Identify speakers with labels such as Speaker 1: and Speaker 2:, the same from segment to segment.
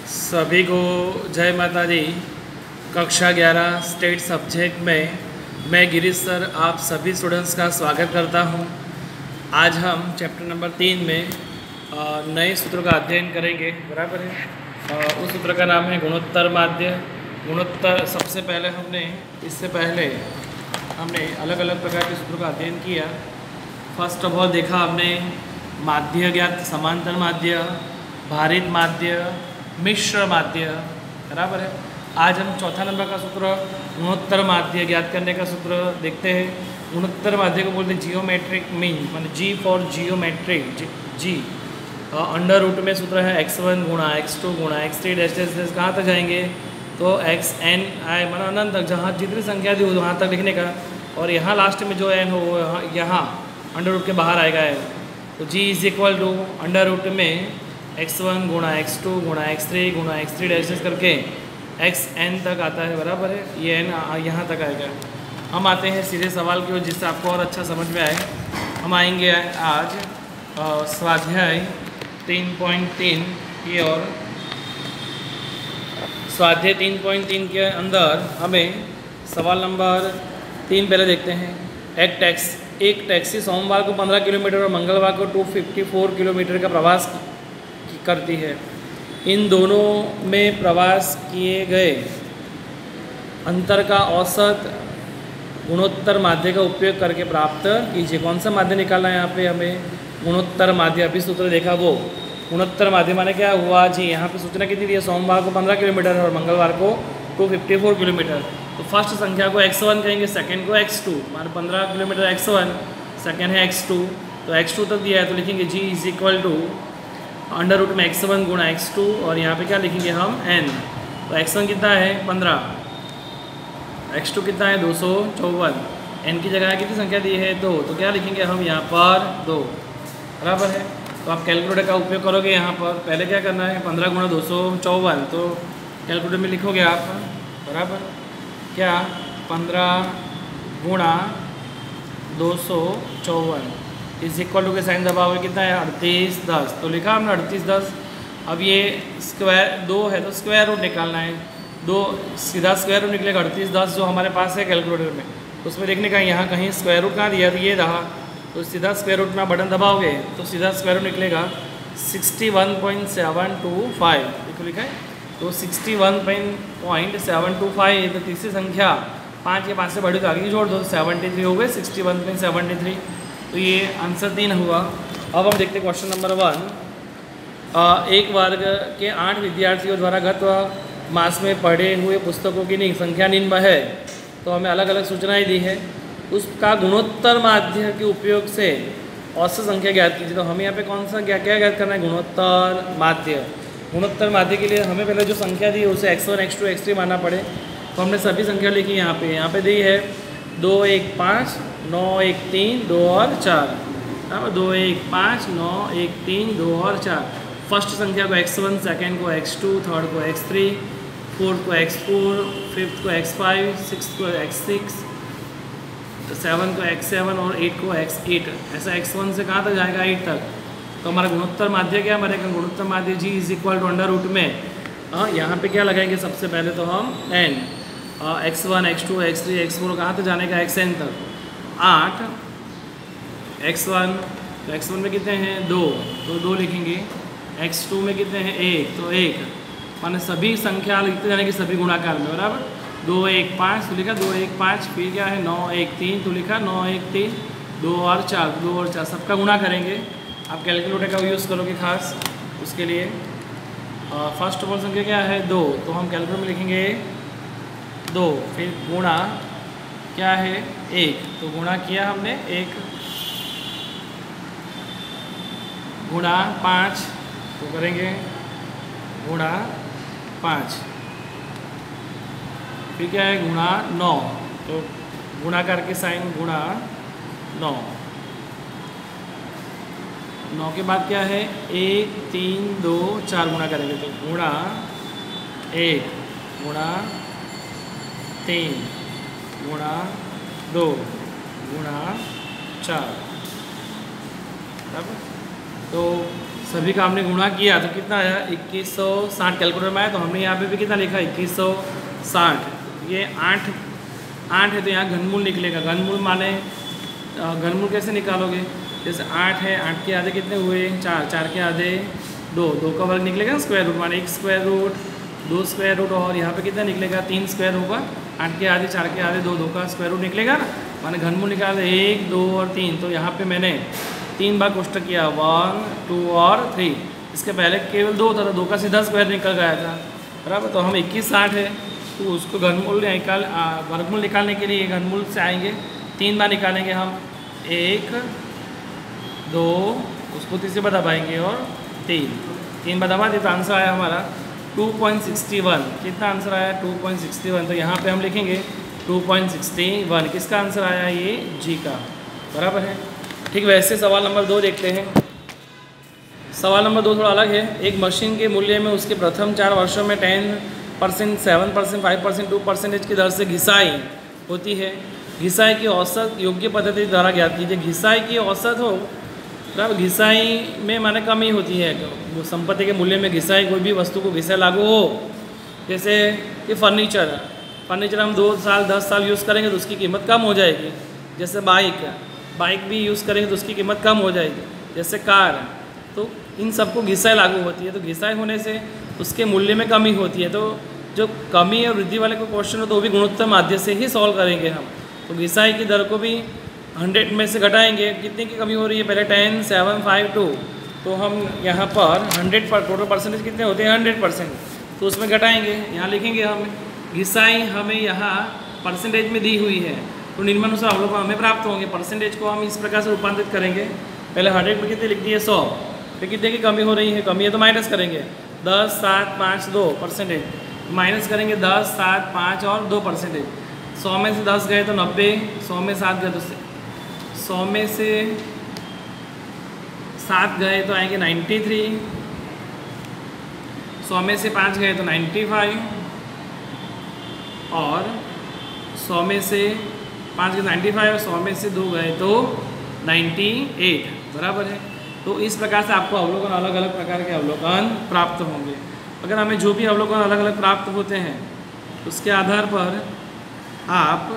Speaker 1: सभी को जय माता दी। कक्षा 11 स्टेट सब्जेक्ट में मैं गिरीश सर आप सभी स्टूडेंट्स का स्वागत करता हूं। आज हम चैप्टर नंबर 3 में नए सूत्रों का अध्ययन करेंगे। बराबर है। उस सूत्र का नाम है गुणोत्तर माध्य। गुणोत्तर सबसे पहले इससे पहले हमने अलग अलग प्रकार के सूत्रों का अध्ययन किया। फर्स्ट ऑफ ऑल देखा हमने माध्य ज्ञात, समांतर माध्य, भारित माध्य, मिश्र माध्य। बराबर है। आज हम चौथा नंबर का सूत्र गुणोत्तर माध्य ज्ञात करने का सूत्र देखते हैं। गुणोत्तर माध्य को बोलते हैं जियोमेट्रिक मीन, माने G for geometric. G under root में सूत्र है x1 गुणा x2 गुणा x3 डैश डैश डैश। कहाँ तक जाएंगे तो xn आए माना अनंत तक, जहाँ जितनी संख्या दी हो वहाँ तक लिखने का। और यहाँ लास्ट में जो n हो वो यहाँ अंडर रूट के बाहर आएगा है। तो g is equal to under root में x1 गुणा x2 गुणा x3 गुणा x3 डैश डैश करके xn तक आता है। बराबर है। ये n यहाँ तक आएगा। हम आते हैं सीधे सवाल की ओर, जिससे आपको और अच्छा समझ में आए। हम आएंगे आज स्वाध्याय 3.3 की ओर। स्वाध्याय 3.3 के अंदर हमें सवाल नंबर 3 पहले देखते हैं। एक टैक्सी सोमवार को 15 किलोमीटर और मंगलवार को 254 किलोमीटर का प्रवास करती है। इन दोनों में प्रवास किए गए अंतर का औसत गुणोत्तर माध्य का उपयोग करके प्राप्त कीजिए। कौन सा माध्य निकालना है यहाँ पे हमें? गुणोत्तर माध्य। अभी सूत्र देखा वो गुणोत्तर माध्य माने क्या हुआ जी। यहाँ पे सूचना कितनी दी है? सोमवार को 15 किलोमीटर और मंगलवार को 254 किलोमीटर। तो फर्स्ट संख्या को x1 कहेंगे, सेकंड को x2। मान 15 किलोमीटर x1, सेकंड है x2। तो x2 तक दिया है तो लिखेंगे g is equal to under root में x1 गुणा x2 और यहाँ पे क्या लिखेंगे हम n। तो x1 कितना है 15, x2 कितना है 254, n की जगह कितनी संख्या दी है 2, तो क्या लिखेंगे हम यहाँ पर 2। बराबर है। तो आप कैलकुलेटर का उपयोग करोगे यहाँ पर। पहले क्या करना है 15 गुणा 254, तो कैलकुलेटर में लिखोगे आप। बराबर क्या 15 गुणा 254 इज इक्वल टू के साइन दबाओगे कितना है 38 10। तो लिखा हमने 38 10। अब ये स्क्वायर 2 है तो स्क्वायर रूट निकालना है। 2 सीधा स्क्वायर रूट निकलेगा 38 10 जो हमारे पास है कैलकुलेटर में। उसमें देखने का यहाँ कहीं स्क्वायर रूट कहाँ दिया, तो ये रहा। तो सीधा स्क्वायर रूट में बटन दबाओगे तो सीधा स्क्वायर रूट निकलेगा 61.725। देखो लिखा है तो 61.725। तो तीसरी संख्या 5 के 5 से बड़ी तो आगे जोड़ दो, 73 हो गए 61.73। तो ये आंसर 3 हुआ। अब हम देखते हैं क्वेश्चन नंबर 1। एक वर्ग के 8 विद्यार्थियों द्वारा गत मास में पढ़े हुए पुस्तकों की संख्या निम्न है। तो हमें अलग अलग सूचनाएं दी है। उसका गुणोत्तर माध्य के उपयोग से औसत संख्या ज्ञात कीजिए। तो हमें यहाँ पे कौन सा क्या ज्ञात करना है? गुणोत्तर माध्य। गुणोत्तर माध्य के लिए हमें पहले जो संख्या दी है उसे x1 x2 x3 मानना पड़े। तो हमने सभी संख्या लिखी यहाँ पे दी है 2 1 5 9 1 3 2 और 4। 2 1 5 9 1 3 2 और 4। फर्स्ट संख्या को x1, सेकंड को x2, थर्ड को x3, फोर्थ को x4, फिफ्थ को x5, सिक्स्थ को x6, सेवन को x7 और 8 को x8। ऐसा x1 से कहाँ तक जाएगा 8 तक। तो हमारा गुणोत्तर माध्य क्या बनेगा? गुणोत्तर माध्य g is equal to under root में यहाँ पे क्या लगाएंगे सबसे पहले तो हम n, x1 x2 x3 x4 कहाँ तक जाने का xn तक 8। x1 तो x1 में कितने हैं 2 तो 2 लिखेंगे। x2 में कितने हैं 1 तो 1। माने सभी संख्या लिखते जाने की सभी गुणाकार में। बराबर 2 1 5 तो लिखा 2 1 5। फिर क्या है 9 1 3 तो लिखा 9 1 3 2 और 4 2 और 4 सबका गुणा करेंगे। आप कैलकुलेटर का यूज़ करोगे खास उसके लिए। फर्स्ट ऑफ ऑल संख्या क्या है 2, तो हम कैलकुलेटर में लिखेंगे 2। फिर गुणा क्या है 1, तो गुणा किया हमने 1 गुणा 5 तो करेंगे गुणा 5। फिर क्या है गुणा 9 तो गुणा करके साइन गुणा 9। 9 के बाद क्या है 1 3 2 4 गुणा करेंगे तो गुणा 1 गुणा 3 गुणा 2 गुणा 4। तो सभी का हमने गुणा किया तो कितना आया 2160 कैलकुलेटर में आया। तो हमने यहाँ पे भी कितना लिखा 2160। ये 8 है तो यहाँ घनमूल निकलेगा। घनमूल माने घनमूल कैसे निकालोगे, जैसे 8 है, 8 के आधे कितने हुए 4, 4 के आधे 2, 2 का वर्ग निकलेगा स्क्वायर रूट माने 1 स्क्वायर रूट 2 स्क्वायर रूट, और यहाँ पे कितना निकलेगा 3 स्क्वायर होगा। 8 के आधे 4 के आधे 2, 2 का स्क्वायर रूट निकलेगा ना, माने घनमूल निकाल 1 2 और 3। तो यहाँ पे मैंने 3 बार कोष्टक किया 1 2 और 3। इसके पहले केवल 2 था, 2 का सीधा स्क्वायर निकल गया था बराबर। तो हम 2160 है तो उसको घनमूल वर्गमूल निकालने के लिए घनमूल से आएंगे 3 बार निकालेंगे हम 1 2, उसको तीसरे बार दबाएंगे और 3 बार दबा दिए तो आंसर आया हमारा 2.61। कितना आंसर आया 2.61। तो यहाँ पे हम लिखेंगे 2.61। किसका आंसर आया ये जी का, बराबर है। ठीक, वैसे सवाल नंबर 2 देखते हैं। सवाल नंबर 2 थोड़ा अलग है। एक मशीन के मूल्य में उसके प्रथम 4 वर्षों में 10%, 7%, 5%, 2% की दर से घिसाई होती है। घिसाई की औसत योग्य पद्धति द्वारा ज्ञात कीजिए। घिसाई की औसत हो बराबर, घिसाई में माने कमी होती है। वो संपत्ति के मूल्य में घिसाई, कोई भी वस्तु को घिसाई लागू हो, जैसे ये फर्नीचर हम 2 साल 10 साल यूज़ करेंगे तो उसकी कीमत कम हो जाएगी। जैसे बाइक भी यूज़ करेंगे तो उसकी कीमत कम हो जाएगी। जैसे कार, तो इन सबको घिसाई लागू होती है। तो घिसाई होने से उसके मूल्य में कमी होती है। तो जो कमी और वृद्धि वाले को क्वेश्चन हो तो वो भी गुणोत्तर माध्य से ही सॉल्व करेंगे हम। तो घिसाई की दर को भी 100 में से घटाएंगे। कितने की कमी हो रही है, पहले 10 7 5 2, तो हम यहाँ पर 100 पर टोटल परसेंटेज कितने होते हैं 100%, तो उसमें घटाएंगे। यहाँ लिखेंगे हम घिसाई हमें यहाँ परसेंटेज में दी हुई है, तो निम्नानुसार हम लोग को हमें प्राप्त होंगे। परसेंटेज को हम इस प्रकार से रूपांतरित करेंगे। पहले 100 में कितने लिख दिए 100, फिर कितने की कमी हो रही है, कमी है तो माइनस करेंगे 10 7 5 2%, माइनस करेंगे 10 7 5 और 2%। 100 में से 10 गए तो 90, 100 में 7 गए तो 100 में से 7 गए तो आएंगे 93, 100 में से 5 गए तो 95, और 100 में से 5 गए 95 और 100 में से 2 गए तो 98, बराबर है। तो इस प्रकार से आपको अवलोकन अलग अलग प्रकार के अवलोकन प्राप्त होंगे। अगर हमें जो भी अवलोकन अलग अलग प्राप्त होते हैं उसके आधार पर आप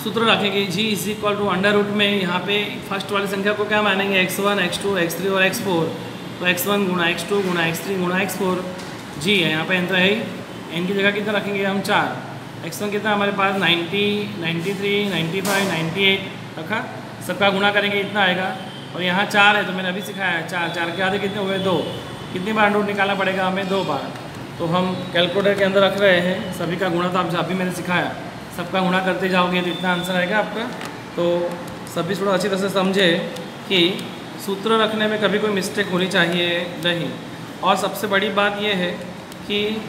Speaker 1: सूत्र रखेंगे। G is equal to under root में यहाँ पे फर्स्ट वाली संख्या को क्या मानेंगे x1 x2 x3 और x4। तो x1 गुणा x2 गुणा x3 गुणा x4 जी है, यहाँ पे n तो है ही, n की जगह कितना रखेंगे हम 4। x1 कितना हमारे पास 90 93 95 98 रखा, सबका गुणा करेंगे इतना आएगा। और यहाँ 4 है तो मैंने अभी सिखाया है 4 के आधे कितने हुए 2, कितनी बार रूट निकालना पड़ेगा हमें 2 बार। तो हम कैलकुलेटर के अंदर रख रहे हैं सभी का गुणा, तो आप अभी मैंने सिखाया, सबका गुणा करते जाओगे तो इतना आंसर आएगा आपका। तो सभी थोड़ा अच्छी तरह से समझे कि सूत्र रखने में कभी कोई मिस्टेक होनी चाहिए नहीं। और सबसे बड़ी बात यह है कि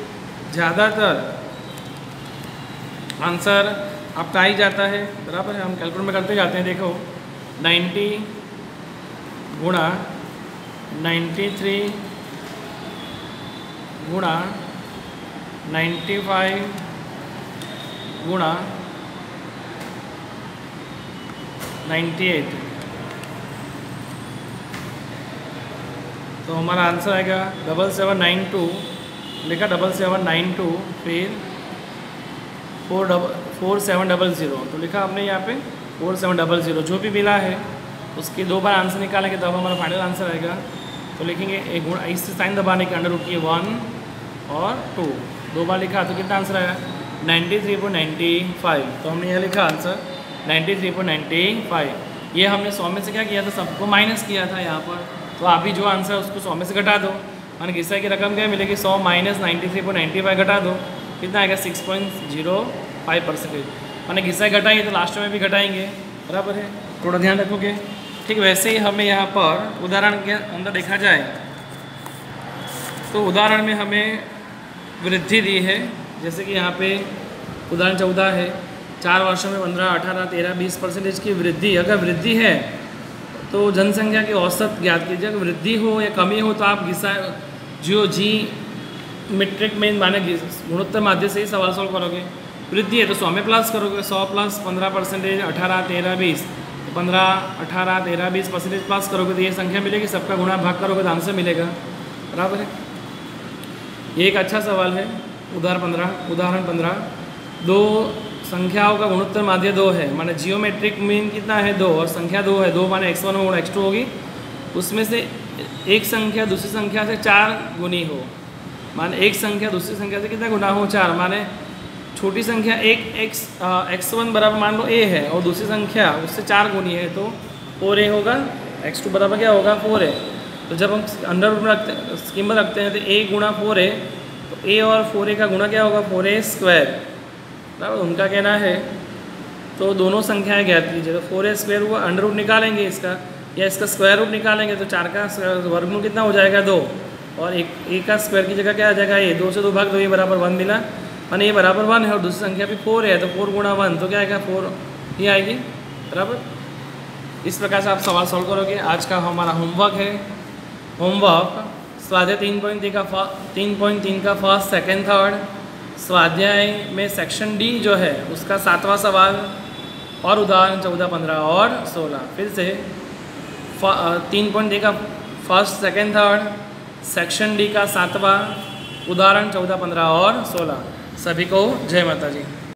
Speaker 1: ज़्यादातर आंसर आपका आ ही जाता है, बराबर है। हम कैलकुलेटर में करते जाते हैं। देखो 90 गुणा 93 गुणा 95 गुणा 98, तो हमारा आंसर आएगा 7792, लिखा 7792, फिर 4700, तो लिखा हमने यहाँ पे 4700। जो भी मिला है उसके 2 बार आंसर निकालेंगे तब हमारा फाइनल आंसर आएगा। तो लिखेंगे एक गुणा, इससे साइन दबाने के अंडर रूट की 1 और 2, 2 बार लिखा तो कितना आंसर आया 93.95। तो हमने यह लिखा आंसर 93.95। ये हमने 100 में से क्या किया था, सबको माइनस किया था यहाँ पर। तो आप भी जो आंसर उसको 100 में से घटा दो, माने घिसाई की रकम क्या मिलेगी 100 माइनस 93.95 घटा दो, कितना आएगा 6.05%। माने घिसाई घटाई तो लास्ट में भी घटाएंगे, बराबर है, थोड़ा ध्यान रखोगे। ठीक वैसे ही हमें यहाँ पर उदाहरण के अंदर देखा जाए तो उदाहरण में हमें वृद्धि दी है। जैसे कि यहाँ पे उदाहरण 14 है, 4 वर्षों में 15 18 13 20% की वृद्धि। अगर वृद्धि है तो जनसंख्या की औसत ज्ञात कीजिए। अगर वृद्धि हो या कमी हो तो आप जो जी मीट्रिक में माने गुणोत्तर माध्य से ही सवाल सॉल्व करोगे। वृद्धि है तो 100 में प्लस करोगे, 100 प्लस 15%, 18 13 20, 15, 18, 13, 20 परसेंटेज पास करोगे तो ये संख्या मिलेगी, सबका गुणा भाग करोगे तो आंसर मिलेगा। बराबर है। ये एक अच्छा सवाल है। उदाहरण 15 दो संख्याओं का गुणोत्तर माध्य 2 है, माने जियोमेट्रिक मीन कितना है 2 और संख्या 2 है। 2 माने x1 गुणा x2 होगी, उसमें से एक संख्या दूसरी संख्या से 4 गुनी हो। माने एक संख्या दूसरी संख्या से कितना गुना हो 4, माने छोटी संख्या एक x1 बराबर मान लो a है और दूसरी संख्या उससे 4 गुनी है तो 4a होगा, x2 बराबर क्या होगा 4a। तो जब हम अंडर रूट में रखते कीमत रखते हैं तो a गुणा 4a, तो a और 4a का गुणा क्या होगा 4a स्क्वायर। बराबर, उनका कहना है तो दोनों संख्याएं ज्ञात कीजिए। तो 4a स्क्वायर हुआ, अंडर रूट निकालेंगे इसका या इसका स्क्वायर रूट निकालेंगे तो 4 का वर्गमूल कितना हो जाएगा 2 और एक का स्क्वायर की जगह क्या आ जाएगा ये 2 से 2 भाग 2, ये बराबर 1 मिला। माने ये बराबर 1 है और दूसरी संख्या भी 4 है तो 4 गुणा 1 तो क्या आएगा 4 ही आएगी। बराबर, इस प्रकार से आप सवाल सॉल्व करोगे। आज का हमारा होमवर्क है। होमवर्क स्वाध्याय 3.3 का फर्स्ट, सेकंड, थर्ड। स्वाध्याय में सेक्शन डी जो है उसका 7वां सवाल और उदाहरण 14, 15 और 16। फिर से 3.3 का first, second, third, section D का 7वां, उदाहरण 14, 15 और 16। सभी को जय माता जी।